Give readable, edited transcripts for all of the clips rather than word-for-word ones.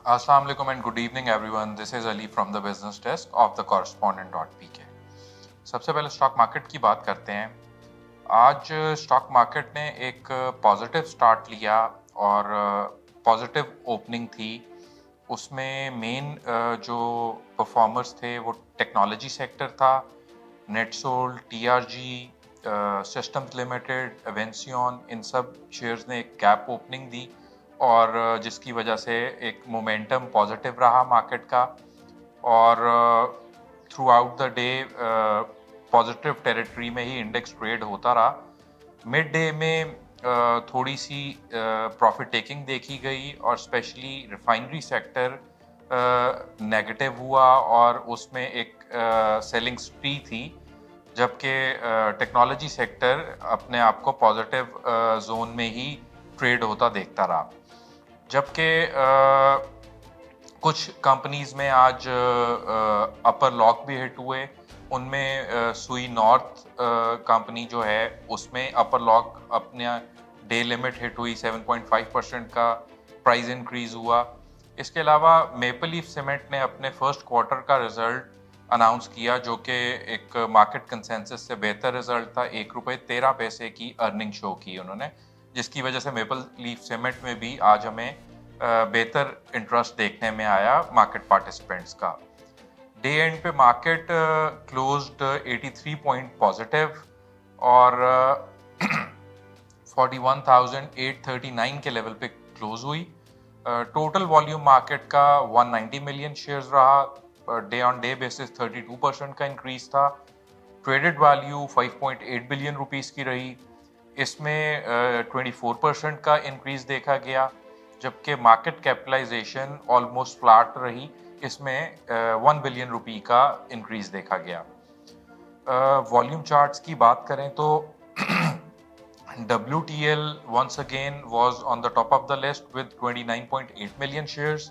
Assalamu alaikum and good evening everyone. This is Ali from the business desk of the correspondent.pk. सबसे पहले stock market की बात करते हैं। आज स्टॉक मार्केट ने एक पॉजिटिव स्टार्ट लिया और पॉजिटिव ओपनिंग थी। उसमें मेन जो परफॉर्मर्स थे वो टेक्नोलॉजी सेक्टर था। नेटसोल, टीआरजी, सिस्टम्स लिमिटेड, एवेंसियन, इन सब शेयर्स ने एक गैप ओपनिंग दी और जिसकी वजह से एक मोमेंटम पॉजिटिव रहा मार्केट का और through out the day positive territory में ही इंडेक्स ट्रेड होता रहा। मिड डे में थोड़ी सी प्रॉफिट टेकिंग देखी गई और स्पेशली रिफाइनरी सेक्टर नेगेटिव हुआ और उसमें एक सेलिंग स्प्री थी, जबकि टेक्नोलॉजी सेक्टर अपने आप को पॉजिटिव जोन में ही ट्रेड होता देखता रहा। जबकि कुछ कंपनीज में आज अपर लॉक भी हिट हुए। उनमें सुई नॉर्थ कंपनी जो है उसमें अपर लॉक अपने डे लिमिट हिट हुई, 7.5% का प्राइस इंक्रीज हुआ। इसके अलावा मेपल लीफ सीमेंट ने अपने फर्स्ट क्वार्टर का रिजल्ट अनाउंस किया जो कि एक मार्केट कंसेंसस से बेहतर रिजल्ट था। ₹1.13 की अर्निंग शो की उन्होंने, जिसकी वजह से मेपल लीफ सीमेंट में भी आज हमें बेहतर इंटरेस्ट देखने में आया मार्केट पार्टिसिपेंट्स का। डे एंड पे मार्केट क्लोज्ड 83 पॉइंट पॉजिटिव और 41,839 के लेवल पे क्लोज हुई। टोटल वॉल्यूम मार्केट का 190 मिलियन शेयर्स रहा। डे ऑन डे बेसिस 32% का इंक्रीज था। ट्रेडेड वैल्यू 5.8 बिलियन रुपीस की रही। इसमें 24% का इंक्रीज देखा गया, जबकि मार्केट कैपिटलाइजेशन ऑलमोस्ट फ्लैट रही। इसमें 1 बिलियन रुपी का इंक्रीज देखा गया। वॉल्यूम चार्ट्स की बात करें तो WTL once again was on the top of the list with 29.8 million shares.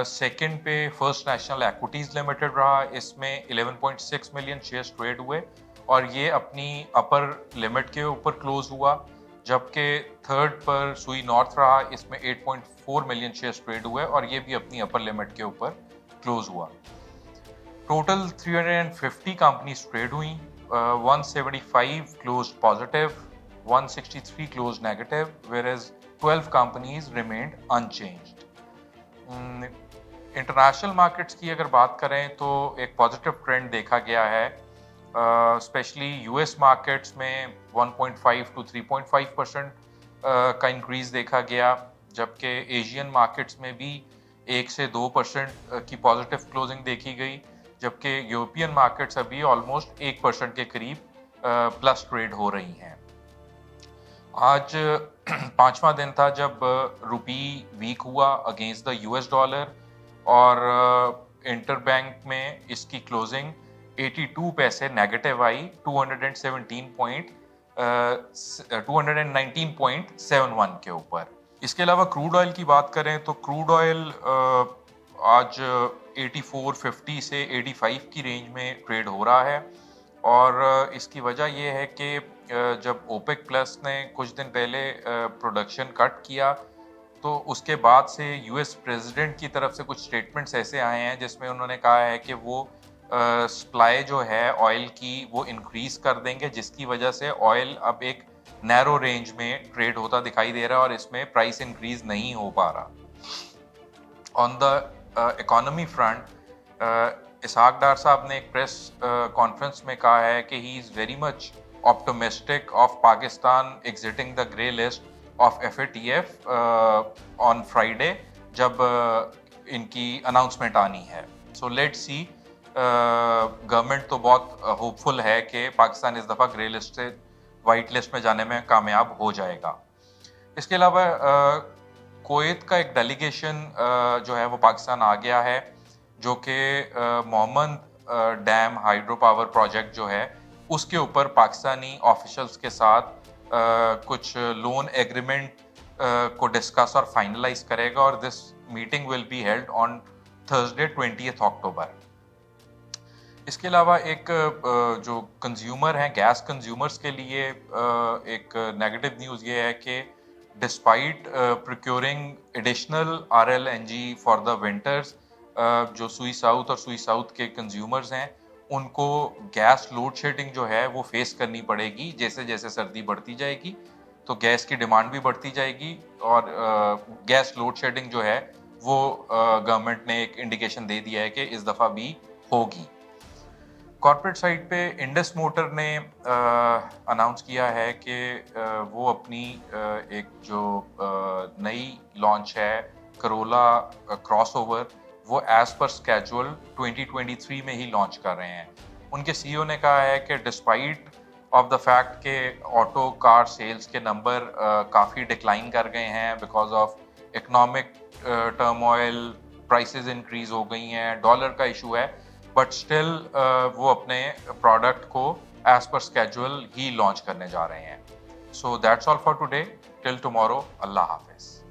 Second पे फर्स्ट नेशनल इक्विटीज लिमिटेड रहा। इसमें 11.6 मिलियन शेयर्स ट्रेड हुए और ये अपनी अपर लिमिट के ऊपर क्लोज हुआ। जबकि थर्ड पर सुई नॉर्थ रहा, इसमें 8.4 मिलियन शेयर्स ट्रेड हुए और ये भी अपनी अपर लिमिट के ऊपर क्लोज हुआ। टोटल 350 कंपनीज ट्रेड हुई। 175 close positive, 163 close negative, whereas 12 companies remained unchanged. International markets की अगर बात करें तो एक पॉजिटिव ट्रेंड देखा गया है। स्पेशली यूएस मार्केट्स में 1.5 to 3.5% का इंक्रीज देखा गया, जबकि एशियन मार्केट्स में भी 1 से 2% की पॉजिटिव क्लोजिंग देखी गई, जबकि यूरोपियन मार्केट्स अभी ऑलमोस्ट 1% के करीब प्लस ट्रेड हो रही हैं। आज पांचवा दिन था जब रुपी वीक हुआ अगेंस्ट द यूएस डॉलर और इंटरबैंक में इसकी क्लोजिंग 82 पैसे नेगेटिव आई 219.71 के ऊपर। इसके अलावा क्रूड ऑयल की बात करें तो क्रूड ऑयल आज 84.50 से 85 की रेंज में ट्रेड हो रहा है और इसकी वजह यह है कि जब ओपेक प्लस ने कुछ दिन पहले प्रोडक्शन कट किया तो उसके बाद से यूएस प्रेसिडेंट की तरफ से कुछ स्टेटमेंट्स ऐसे आए हैं जिसमें उन्होंने कहा है कि वो सप्लाई जो है ऑयल की वो इंक्रीज कर देंगे, जिसकी वजह से ऑयल अब एक नैरो रेंज में ट्रेड होता दिखाई दे रहा है और इसमें प्राइस इंक्रीज नहीं हो पा रहा। ऑन द इकोनॉमी फ्रंट इसहाक डार साहब ने एक प्रेस कॉन्फ्रेंस में कहा है कि he is very much optimistic of Pakistan exiting the grey list of FATF on Friday जब इनकी अनाउंसमेंट आनी है। सो लेट्स सी, गवर्नमेंट तो बहुत होपफुल है कि पाकिस्तान इस दफ़ा ग्रे लिस्ट से वाइट लिस्ट में जाने में कामयाब हो जाएगा। इसके अलावा कुवैत का एक डेलीगेशन जो है वो पाकिस्तान आ गया है, जो कि Mohmand dam hydro power project जो है उसके ऊपर पाकिस्तानी ऑफिशियल्स के साथ कुछ लोन एग्रीमेंट को डिस्कस और फाइनलाइज करेगा और this meeting will be held on Thursday 20 October. इसके अलावा एक जो कंज्यूमर हैं, गैस कंज्यूमर्स के लिए एक नेगेटिव न्यूज़ ये है कि despite procuring additional RLNG for the winters, जो सुई साउथ और सुई साउथ के कंज्यूमर्स हैं उनको गैस लोड शेडिंग जो है वो फेस करनी पड़ेगी। जैसे जैसे सर्दी बढ़ती जाएगी तो गैस की डिमांड भी बढ़ती जाएगी और गैस लोड शेडिंग जो है वो गवर्नमेंट ने एक इंडिकेशन दे दिया है कि इस दफ़ा भी होगी। कॉर्पोरेट साइड पे इंडस मोटर ने अनाउंस किया है कि वो अपनी एक जो नई लॉन्च है करोला क्रॉसओवर वो एज पर स्केजुअल 2023 में ही लॉन्च कर रहे हैं। उनके सीईओ ने कहा है कि डिस्पाइट ऑफ द फैक्ट के ऑटो कार सेल्स के नंबर काफ़ी डिक्लाइन कर गए हैं because of economic turmoil, prices increase हो गई हैं, डॉलर का इशू है, बट स्टिल वो अपने प्रोडक्ट को एज पर स्केजुअल ही लॉन्च करने जा रहे हैं। So that's all for today, till tomorrow, Allah Hafiz.